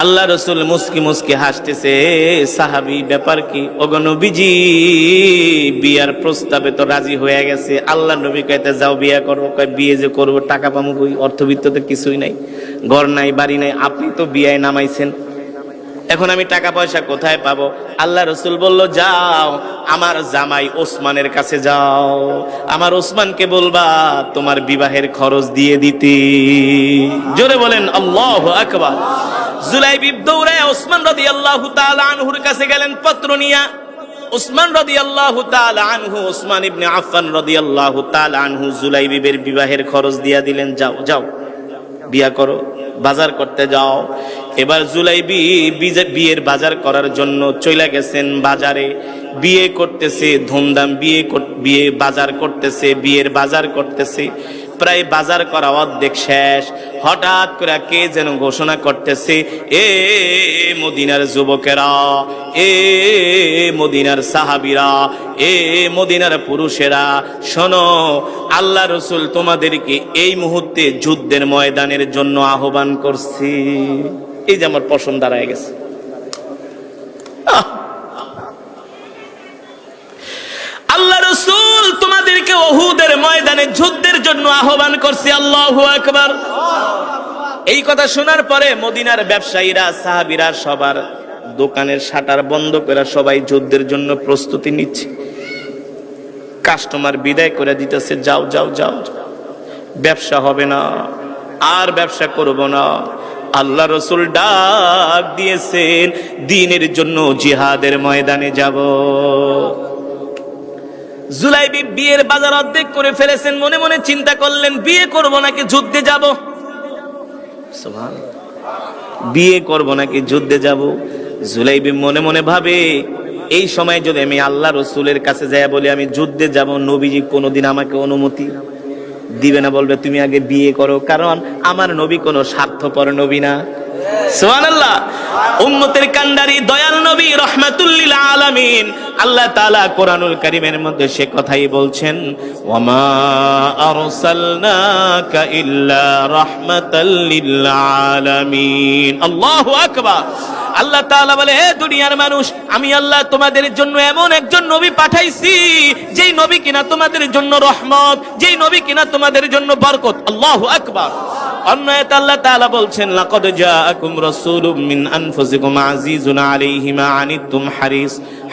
আল্লাহ রসুল মুস্কি মুস্কি হাসতেছে। সাহাবী, ব্যাপার কি? ওগো নবীজি, বিয়ার প্রস্তাবে তো রাজি হয়ে গেছে। আল্লাহ নবী কইতে যাও বিয়া করো। কয় বিয়ে যে করবো টাকা পাবো কই? অর্থবিত্ত তো কিছুই নাই, ঘর নাই, বাড়ি নাই। আপনি তো বিয়ায় নামাইছেন, এখন আমি টাকা পয়সা কোথায় পাবো? আল্লাহ রসুল বলল, যাও আমার জামাই ওসমানের কাছে যাও, আমার ওসমানকে বলবা তোমার বিবাহের খরচ দিয়ে দিতে। জোরে বলেন আল্লাহু আকবার। জুলাইবিব দৌড়ায় ওসমান রাদিয়াল্লাহু তাআলা আনহুর কাছে গেলেন পত্র নিয়া। ওসমান রাদিয়াল্লাহু তাআলা আনহু, ওসমান ইবনে আফফান রাদিয়াল্লাহু তাআলা আনহু জুলাইবিবের বিবাহের খরচ দিয়া দিলেন। যাও যাও বিয়া করো, বাজার করতে যাও। এবার জুলাইবি বিয়ের বাজার করার জন্য চলে গেছেন বাজারে। বিয়ে করতেছে, ধুমধাম বিয়ে বাজার করতেছে, বিয়ের বাজার করতেছে। প্রায় বাজার করা অর্ধেক শেষ। হঠাৎ করে কে যেন ঘোষণা করতেছে, এ মদিনার যুবকেরা, এ মদিনার সাহাবীরা, এ মদিনার পুরুষেরা, শোনো, আল্লাহ রসুল তোমাদেরকে এই মুহূর্তে যুদ্ধের ময়দানের জন্য আহ্বান করছি। এই যে আমার পশম দাঁড়ায় গেছে। আল্লাহ রসুল তোমাদেরকে উহুদের ময়দানে যুদ্ধের জন্য আহ্বান করছি। আল্লাহু আকবার। এই কথা শোনার পরে মদিনার ব্যবসায়ীরা, সাহাবীরা সবার দোকানের শাটার বন্ধ করে সবাই যুদ্ধের জন্য প্রস্তুতি নিচ্ছে। কাস্টমার বিদায় করে দিতেছে, যাও যাও যাও, ব্যবসা হবে না, আর ব্যবসা করব না। আল্লাহ রসুল ডাক দিয়েছেন, দ্বীনের জন্য জিহাদের ময়দানে যাব। জুলাইবি বিয়ের বাজার অর্ধেক করে ফেলেছেন। মনে মনে চিন্তা করলেন, বিয়ে করব নাকি যুদ্ধে যাব? সুবহানাল্লাহ। বিয়ে করব নাকি যুদ্ধে যাব? জুলাইবি মনে মনে ভাবে, এই সময় যদি আমি আল্লাহ রসুলের কাছে যাই বলি আমি যুদ্ধে যাব, নবীজি কোনোদিন আমাকে অনুমতি দিবে না, বলবে তুমি আগে বিয়ে করো, কারণ আমার নবী কোনো স্বার্থপর নবী না। সুবহানাল্লাহ। উম্মতের কান্ডারি দয়াল নবী রাহমাতুল লিল আলামিন। আল্লাহ তাআলা কোরআনুল কারীমের মধ্যে সে কথাই বলছেন, ওয়ামা আরসালনাকা ইল্লা রাহমাতাল লিল আলামিন। আল্লাহু আকবার। আল্লাহ তাআলা বলে, হে দুনিয়ার মানুষ, আমি আল্লাহ তোমাদের জন্য এমন একজন নবী পাঠাইছি, যেই নবী কিনা তোমাদের জন্য রহমত, যেই নবী কিনা তোমাদের জন্য বরকত। আল্লাহু আকবার। অন্য আয়াতে আল্লাহ তাআলা বলছেন, লাকাদ জাআকুম রাসূলুম মিন আনফুসিকুম আজিজুন আলাইহি মা আনিতুম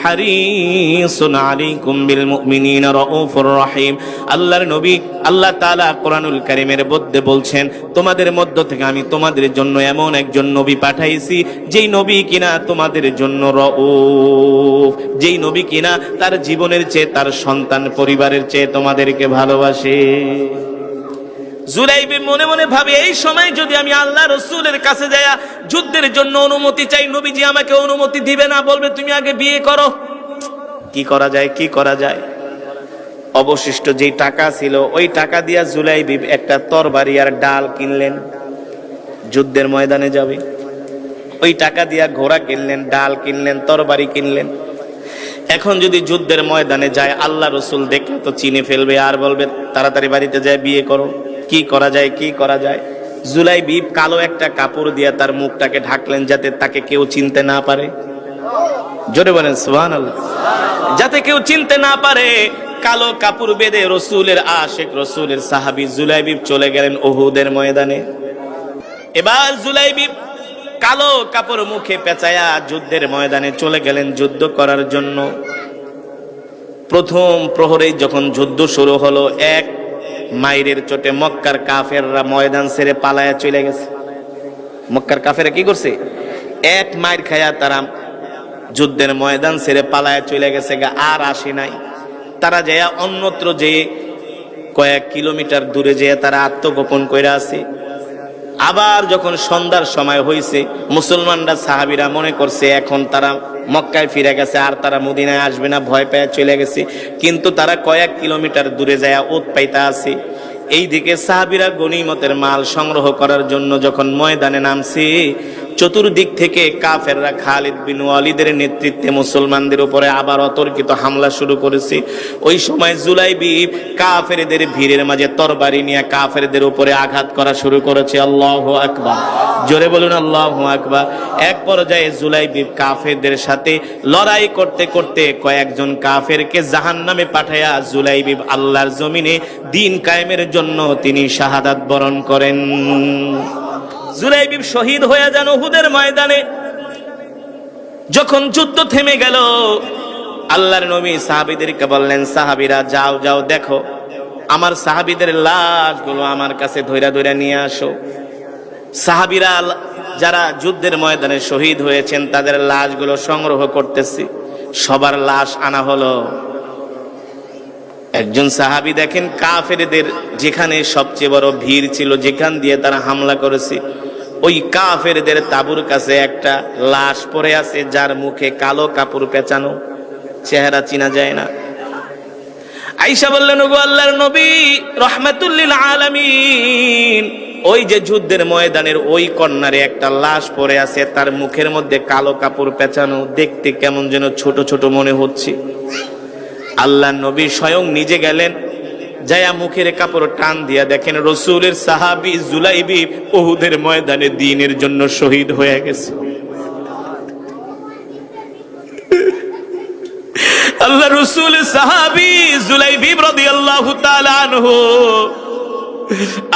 হারিসুন আলাইকুম বিল মুমিনিনা রাউফুর রহিম। আল্লাহর নবী, আল্লাহ তাআলা কোরআনুল কারীমের মধ্যে বলছেন, তোমাদের মধ্য থেকে আমি তোমাদের জন্য এমন একজন নবী পাঠাইছি, যেই নবী কিনা তোমাদের জন্য রাউফ, যেই নবী কিনা তার জীবনের চেয়ে, তার সন্তান পরিবারের চেয়ে তোমাদেরকে ভালোবাসে। জুলাইবি মনে মনে ভাবে, এই সময় যদি আমি আল্লাহ রসুলের কাছে যাই যুদ্ধের জন্য অনুমতি চাই, নবীজি আমাকে অনুমতি দিবে না, বলবে তুমি আগে বিয়ে করো। কি করা যায়, কি করা যায়? অবশিষ্ট যেই টাকা ছিল, ওই টাকা দিয়া জুলাইবি একটা তরবারি আর ডাল কিনলেন, যুদ্ধের ময়দানে যাবে। ওই টাকা দিয়া ঘোড়া কিনলেন, ডাল কিনলেন, তরবারি কিনলেন। এখন যদি যুদ্ধের ময়দানে যায়, আল্লাহ রসুল দেখলে তো চিনে ফেলবে, আর বলবে তাড়াতাড়ি বাড়িতে যায় বিয়ে করো। কি করা যায়, কি করা যায়? জুলাইবি কালো একটা কাপড় দিয়া তার মুখটাকে ঢাকলেন, যাতে তাকে কেউ চিনতে না পারে। জোরে বলেন সুবহানাল্লাহ। যাতে কেউ চিনতে না পারে, কালো কাপড় বেঁধে রসুলের আশিক, রসুলের সাহাবী জুলাইবি চলে গেলেন উহুদের ময়দানে। এবার জুলাইবি কালো কাপড় মুখে পেঁচায়া যুদ্ধের ময়দানে চলে গেলেন যুদ্ধ করার জন্য। প্রথম প্রহরে যখন যুদ্ধ শুরু হলো, এক মাইরের চোটে মক্কার কাফেররা ময়দান ছেড়ে পালায়া চলে গেছে। মক্কার কাফেররা কি করছে? এক মাইর খায়া তারা যুদ্ধের ময়দান ছেড়ে পালায়া চলে গেছে, আর আসে নাই। তারা যেয়া অন্যত্র যে কয়েক কিলোমিটার দূরে যেয়ে তারা আত্মগোপন কইরা আছে। আবার যখন সন্ধ্যার সময় হয়েছে, মুসলমানরা, সাহাবীরা মনে করছে এখন তারা মক্কায় ফিরে গেছে, আর তারা মদিনায় আসবে না, ভয় পেয়ে চলে গেছে। কিন্তু তারা কয়েক কিলোমিটার দূরে যায় ওত পাইতা আছে। এইদিকে সাহাবীরা গনিমতের মাল সংগ্রহ করার জন্য যখন ময়দানে নামছে, চতুর্দিক থেকে কাফেররা খালিদ বিন ওয়ালিদের নেতৃত্বে মুসলমানদের উপরে আবার অতর্কিত হামলা শুরু করেছে। ওই সময় জুলাইবিব কাফেরদের ভিড়ের মাঝে তরবারি নিয়ে কাফেরদের উপরে আঘাত করা শুরু করেছে। আল্লাহু আকবার, জোরে বলুন আল্লাহু আকবার। এক পর্যায়ে জুলাইবিব কাফেরদের সাথে লড়াই করতে করতে কয়েকজন কাফেরকে জাহান্নামে পাঠায়া জুলাইবিব আল্লাহর জমিনে দ্বীন কায়েমের জন্য তিনি শাহাদাত বরণ করেন। জুলাইবিব শহীদ হয়ে যান উহুদের ময়দানে। যখন যুদ্ধ থেমে গেল, আল্লাহর নবী সাহাবীদেরকে বললেন, সাহাবীরা যাও যাও দেখো, আমার সাহাবীদের লাশগুলো আমার কাছে ধইরা ধইরা নিয়ে আসো। সাহাবীরা যারা যুদ্ধের ময়দানে শহীদ হয়েছেন তাদের লাশগুলো সংগ্রহ করতেছি। সবার লাশ আনা হলো। একজন সাহাবী দেখেন কাফেরদের যেখানে সবচেয়ে বড় ভিড় ছিল, যেখান দিয়ে তারা হামলা করেছে, ওই কাফেরদের তাঁবুর কাছে একটা লাশ পড়ে আছে, যার মুখে কালো কাপড় পেঁচানো, চেহারা চিনা যায় না। আয়েশা বললেন, ওগো আল্লাহর নবী রাহমাতুল লিল আলামিন, ওই যে যুদ্ধের ময়দানের ওই কর্নারে একটা লাশ পড়ে আছে, তার মুখের মধ্যে কালো কাপড় পেঁচানো, দেখতে কেমন যেন ছোট ছোট মনে হচ্ছে। আল্লাহর নবী স্বয়ং নিজে গেলেন, যায়া মুখের কাপড় টান দিয়া দেখেন রাসূলের সাহাবী জুলাইবিব উহুদের ময়দানে দ্বীনের জন্য শহীদ হয়ে গেছে। আল্লাহ রাসূলের সাহাবী জুলাইবিব রাদিয়াল্লাহু তাআলা আনহু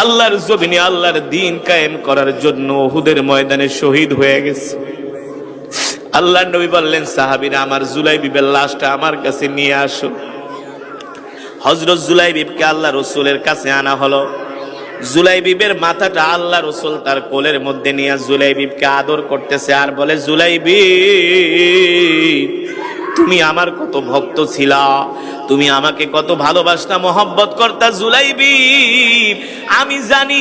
আল্লাহর জমিনে আল্লাহর দ্বীন কায়েম করার জন্য উহুদের ময়দানে শহীদ হয়ে গেছে। আল্লাহর নবী বললেন, সাহাবীরা আমার জুলাইবিবের লাশটা আমার কাছে নিয়ে আসো। হযরত জুলাইবিবকে আল্লাহ রাসূলের কাছে আনা হলো। জুলাইবিবের মাথাটা আল্লাহ রাসূল তার কোলের মধ্যে নিয়ে জুলাইবিবকে আদর করতেছে আর বলে, জুলাইবিব তুমি আমার কত ভক্ত ছিলা, তুমি আমাকে কত ভালোবাসতা, মহব্বত করতা। জুলাইবিব আমি জানি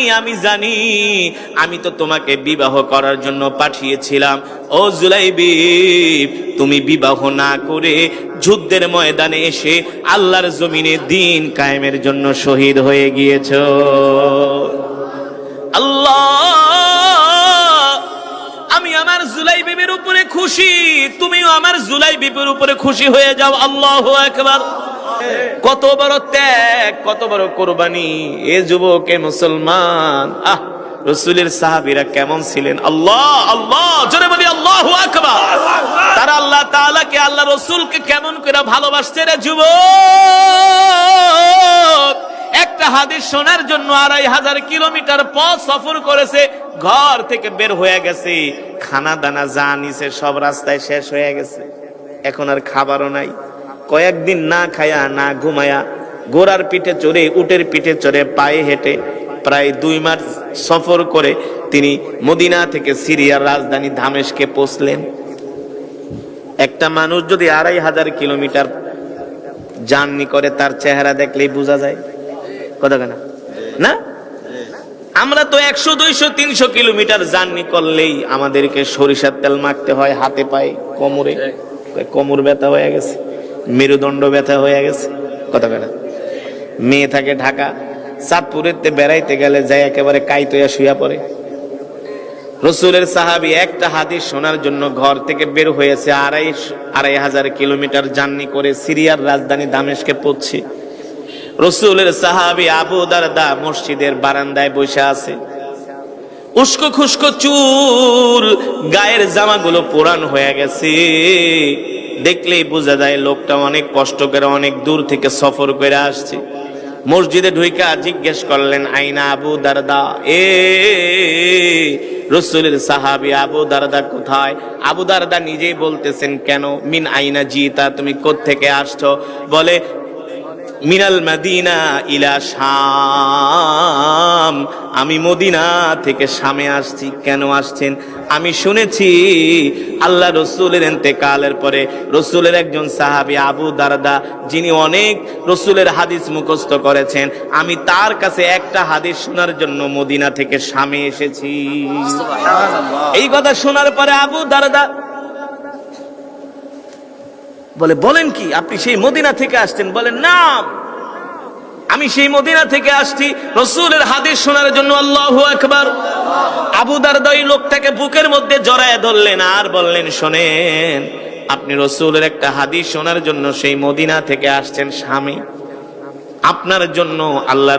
আমি তো তোমাকে বিবাহ করার জন্য পাঠিয়েছিলাম। ও জুলাইবিব তুমি বিবাহ না করে যুদ্ধের ময়দানে এসে আল্লাহর জমিনে দ্বীন কায়েমের জন্য শহীদ হয়ে গিয়েছো। আল্লাহ, আমি আমার জুলাইবিবের উপরে খুশি, তুমিও আমার জুলাইবিবের উপরে খুশি হয়ে যাও। আল্লাহু আকবার। কত বড় ত্যাগ, কত বড় কোরবানি এ যুবকে মুসলমান। রাসূলের সাহাবীরা কেমন ছিলেন! আল্লাহ আল্লাহ জোরে বলি আল্লাহু আকবার। তারা আল্লাহ তাআলাকে, আল্লাহ রাসূলকে কেমন করে ভালোবাসছে রে যুবক। একটা হাদিস শোনার জন্য ২৫০০ কিলোমিটার পথ সফর করেছে, ঘর থেকে বের হয়ে গেছে, খানা দানা যা নিছে সব রাস্তায় শেষ হয়ে গেছে, এখন আর খাবারও নাই। কয়েকদিন না খায়া না ঘুমায়া ঘোড়ার পিঠে চড়ে, উটের পিঠে চড়ে, পায়ে হেঁটে প্রায় ২ মাস সফর করে তিনি মদিনা থেকে সিরিয়ার রাজধানী দামেস্কে পৌঁছলেন। একটা মানুষ যদি ২৫০০ কিলোমিটার জার্নি করে, তার চেহারা দেখলেই বোঝা যায়। কথা কেনা না? আমরা তো ১০০, ২০০, ৩০০ কিলোমিটার জার্নি করলেই আমাদেরকে সরিষার তেল মাখতে হয় হাতে পায়ে, কোমরে। কোমর ব্যথা হয়ে গেছে, মেরুদণ্ড ব্যথা হয়ে গেছে। কথা কেনা? মেয়ে থাকে ঢাকা, চাঁদপুরেতে বেড়াইতে গেলে যায় একেবারে কাইতয়া শুয়া পড়ে। রাসূলের সাহাবী একটা হাদিস শোনার জন্য ঘর থেকে বের হয়েছে, ২৫০০ কিলোমিটার জার্নি করে সিরিয়ার রাজধানী দামেস্কে পৌঁছে। রাসূলের সাহাবী আবু দারদা মসজিদের বারান্দায় বসে আছে, উস্কো খুস্কো চুল, গায়ের জামাগুলো পুরান হয়ে গেছে। দেখলেই বোঝা যায় লোকটা অনেক কষ্ট করে অনেক দূর থেকে সফর করে আসছে। মসজিদে ঢুইকা জিজ্ঞেস করলেন, আইনা আবু দারদা, রাসূলের সাহাবী আবু দারদা কোথায়? আবু দারদা নিজেই বলতেছেন, কেন? মিন আইনা জিতা, তুমি কোত্থেকে আসছো? বলে, মিনাল মদিনা ইলা শাম, আমি মদিনা থেকে শামে আসছি। কেন আসছেন? আমি শুনেছি আল্লাহ রসুলের ইন্তেকালের পরে রসুলের একজন সাহাবী আবু দারদা, যিনি অনেক রসুলের হাদিস মুখস্থ করেছেন, আমি তার কাছে একটা হাদিস শোনার জন্য মদিনা থেকে শামে এসেছি। এই কথা শোনার পরে আবু দারদা বলে, বলেন কি, আপনি সেই মদিনা থেকে আসছেন? বলেন, না, আমি সেই মদিনা থেকে আসছি রাসূলের হাদিস শোনার জন্য। আল্লাহু আকবার। আবু দারদা ওই লোকটাকে বুকের মধ্যে জড়ায় ধরলেন আর বললেন, শোনেন, আপনি রাসূলের একটা হাদিস শোনার জন্য সেই মদিনা থেকে আসছেন স্বামী, আপনার জন্য আল্লাহ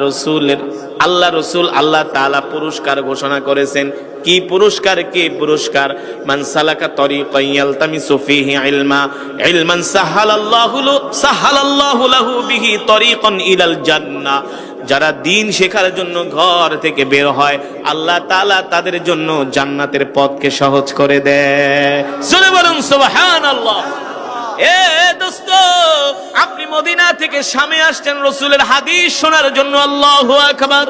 রসুল আল্লাহ তাআলা পুরস্কার ঘোষণা করেছেন। কি পুরস্কার? কি পুরস্কার? মান সালাকা তরিকান ইয়ালতামিসু ফীহি ইলমান সাহালাল্লাহু লাহু বিহি তরিকান ইলাল জান্নাহ। যারা দিন শেখার জন্য ঘর থেকে বের হয়, আল্লাহ তাআলা তাদের জন্য জান্নাতের পথকে সহজ করে দেয়। জোরে বলুন সুবহানাল্লাহ। এ দোস্ত, আপনি মদিনা থেকে শামে আসছেন রাসূলের হাদিস শোনার জন্য। আল্লাহু আকবার।